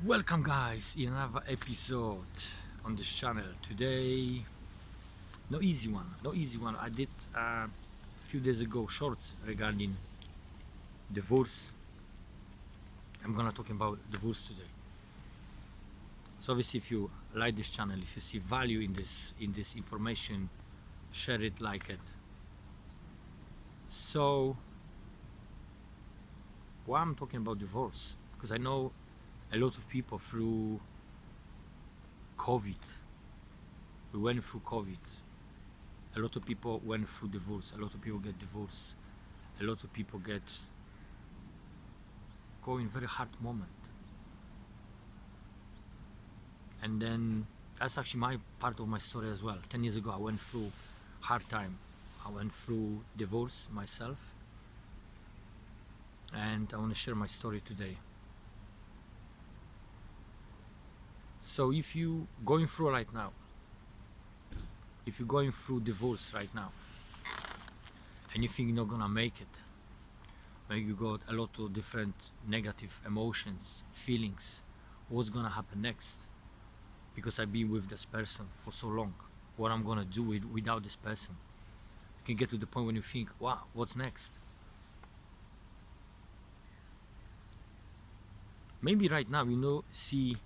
Welcome guys in another episode on this channel. Today, no easy one. I did a few days ago shorts regarding divorce. I'm gonna talk about divorce today. So obviously, if you like this channel, if you see value in this information, share it, like it. So why I'm talking about divorce? Because I know a lot of people through COVID. We went through COVID. A lot of people went through divorce. A lot of people get divorced. A lot of people go in very hard moment. And then that's actually my part of my story as well. 10 years ago, I went through hard time. I went through divorce myself. And I want to share my story today. So if you going through right now, if you're going through divorce right now, and you think you're not gonna make it, maybe you got a lot of different negative emotions, feelings, what's gonna happen next? Because I've been with this person for so long, what I'm gonna do without this person? You can get to the point when you think, wow, what's next? Maybe right now see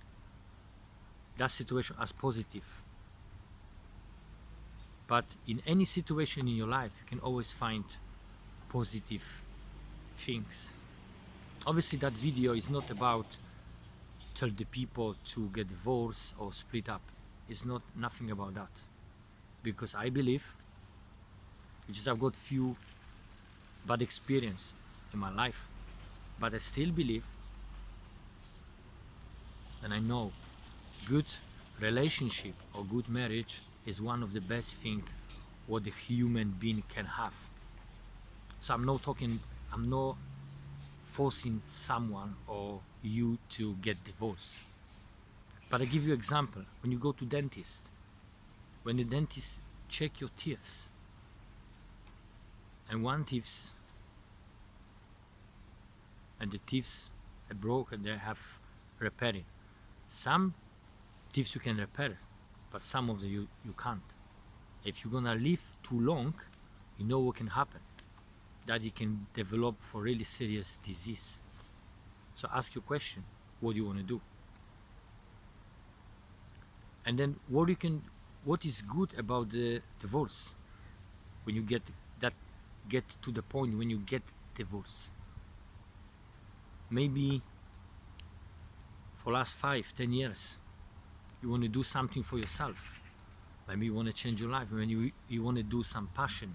that situation as positive, but in any situation in your life you can always find positive things. Obviously that video is not about tell the people to get divorced or split up. It's not nothing about that, because I believe, which is I've got few bad experience in my life, but I still believe and I know good relationship or good marriage is one of the best thing what the human being can have. So I'm not forcing someone or you to get divorced. But I give you example. When you go to dentist, when the dentist check your teeth, and one teeth and the teeth are broken, they have repairing. Some teeth you can repair, but some of them you can't. If you're gonna live too long, you know what can happen, that you can develop for really serious disease. So ask your question, what do you want to do? And then what is good about the divorce, when you get to the point when you get divorced? Maybe for last 5-10 years you want to do something for yourself. Maybe you want to change your life. Maybe you want to do some passion.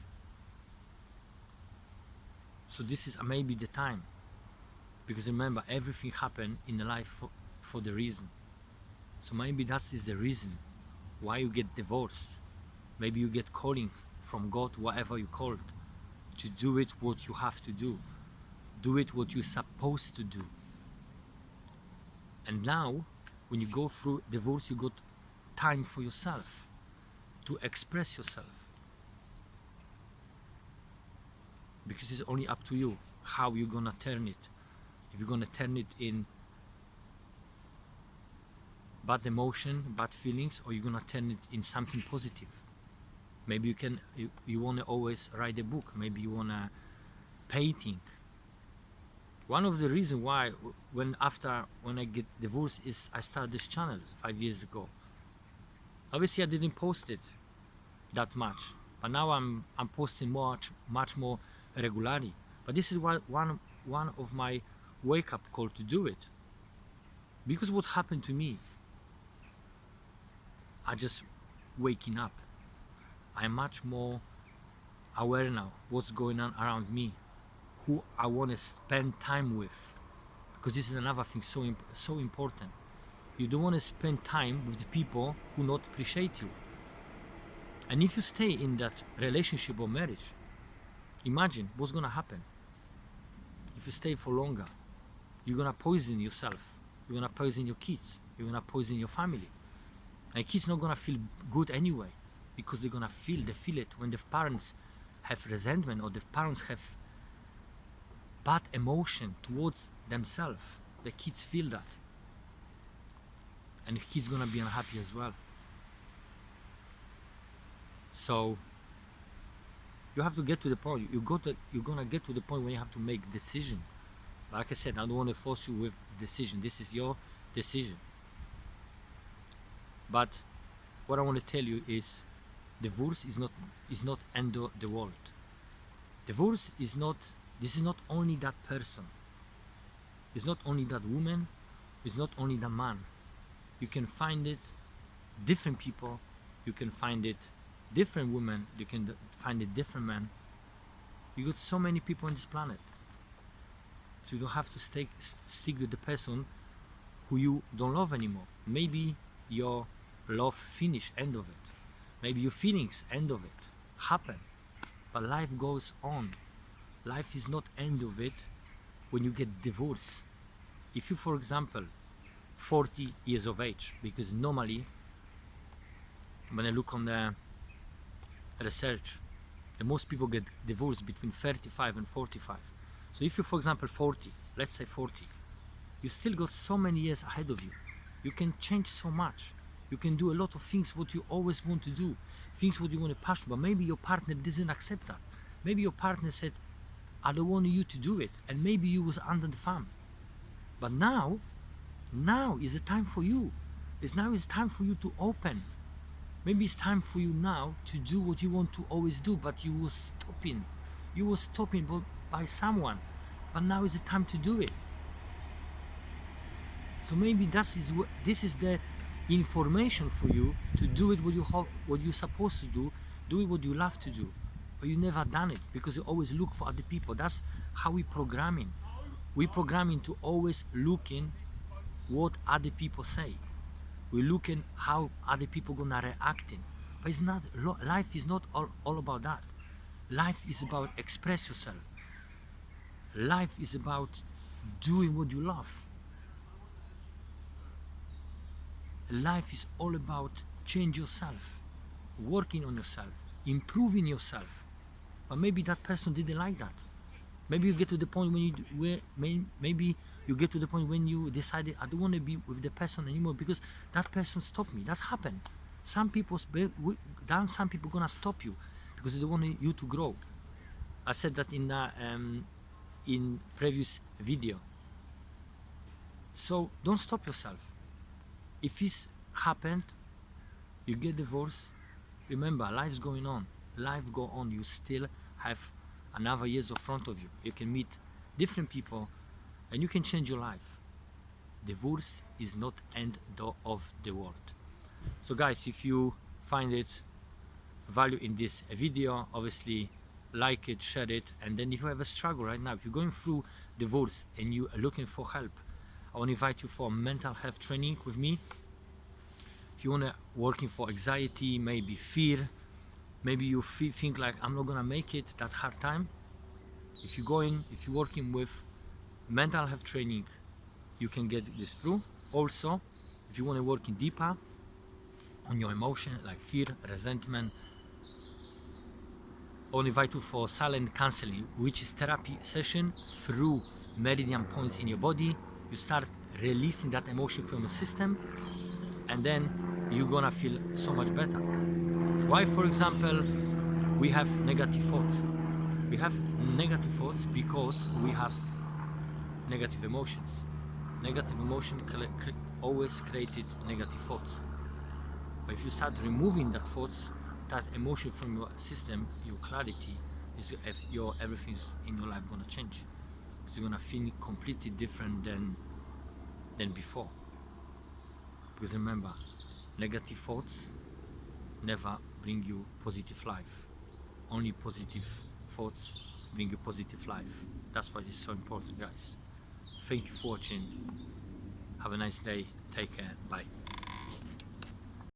So this is maybe the time, because remember, everything happened in the life for the reason. So maybe that is the reason why you get divorced. Maybe you get calling from God, whatever you called, to do it what you have to do it what you're supposed to do. And now when you go through divorce, you got time for yourself to express yourself, because it's only up to you how you're gonna turn it. If you're gonna turn it in bad emotion, bad feelings, or you're gonna turn it in something positive. Maybe you wanna always write a book. Maybe you wanna painting. One of the reasons why when I get divorced is I started this channel 5 years ago. Obviously I didn't post it that much, but now I'm posting much more regularly. But this is one of my wake up call to do it, because what happened to me, I just waking up. I'm much more aware now what's going on around me, who I want to spend time with, because this is another thing so important. You don't want to spend time with the people who not appreciate you. And if you stay in that relationship or marriage, imagine what's gonna happen. If you stay for longer, you're gonna poison yourself, you're gonna poison your kids, you're gonna poison your family. And kids not gonna feel good anyway, because they're gonna feel it when the parents have resentment, or the parents have bad emotion towards themselves. The kids feel that. and he's gonna be unhappy as well. So you have to get to the point. You're gonna get to the point when you have to make decision. Like I said, I don't want to force you with decision. This is your decision. But what I want to tell you is, divorce is not end of the world. Divorce is not. This is not only that person. It's not only that woman. It's not only that man. You can find it different people. You can find it different women. You can find it different men. You got so many people on this planet. So you don't have to stick with the person who you don't love anymore. Maybe your love finish, end of it. Maybe your feelings, end of it. Happen. But life goes on. Life is not end of it when you get divorced. If you, for example, 40 years of age, because normally when I look on the research, the most people get divorced between 35 and 45. So if you, for example, 40, let's say 40, you still got so many years ahead of you. You can change so much. You can do a lot of things what you always want to do, things what you want to pursue, but maybe your partner doesn't accept that. Maybe your partner said, I don't want you to do it, and maybe you was under the thumb. But now is the time for you. Now is time for you to open. Maybe it's time for you now to do what you want to always do, but you were stopping. You were stopping by someone, but now is the time to do it. So maybe this is the information for you to do it what you're supposed to do it what you love to do, but you never done it because you always look for other people. That's how we programming. We programming to always looking what other people say. We're looking how other people gonna reacting. But it's not. Life is not all about that. Life is about express yourself. Life is about doing what you love. Life is all about change yourself, working on yourself, improving yourself. But maybe that person didn't like that. Maybe you get to the point maybe you get to the point when you decided, I don't want to be with the person anymore because that person stopped me. That's happened. Some people gonna stop you because they don't want you to grow. I said that in previous video. So don't stop yourself. If it's happened, you get divorced, remember, life's going on. Life go on. You still have another years in front of you. You can meet different people and you can change your life. Divorce is not end of the world. So guys, if you find it value in this video, obviously like it, share it, and then if you have a struggle right now, if you're going through divorce and you are looking for help, I want to invite you for mental health training with me. If you want to working for anxiety, maybe fear, maybe you think like I'm not gonna make it that hard time. If you're working with mental health training, you can get this through. Also, if you want to work in deeper on your emotion like fear, resentment, I want to invite you for silent counseling, which is therapy session through meridian points in your body. You start releasing that emotion from your system, and then you're gonna feel so much better. Why, for example, we have negative thoughts? We have negative thoughts because we have negative emotions. Negative emotion always created negative thoughts. But if you start removing that thoughts, that emotion from your system, your clarity, everything in your life gonna change. So you're gonna feel completely different than before. Because remember, negative thoughts never bring you positive life. Only positive thoughts bring you positive life. That's why it's so important, guys. Thank you for watching. Have a nice day. Take care. Bye.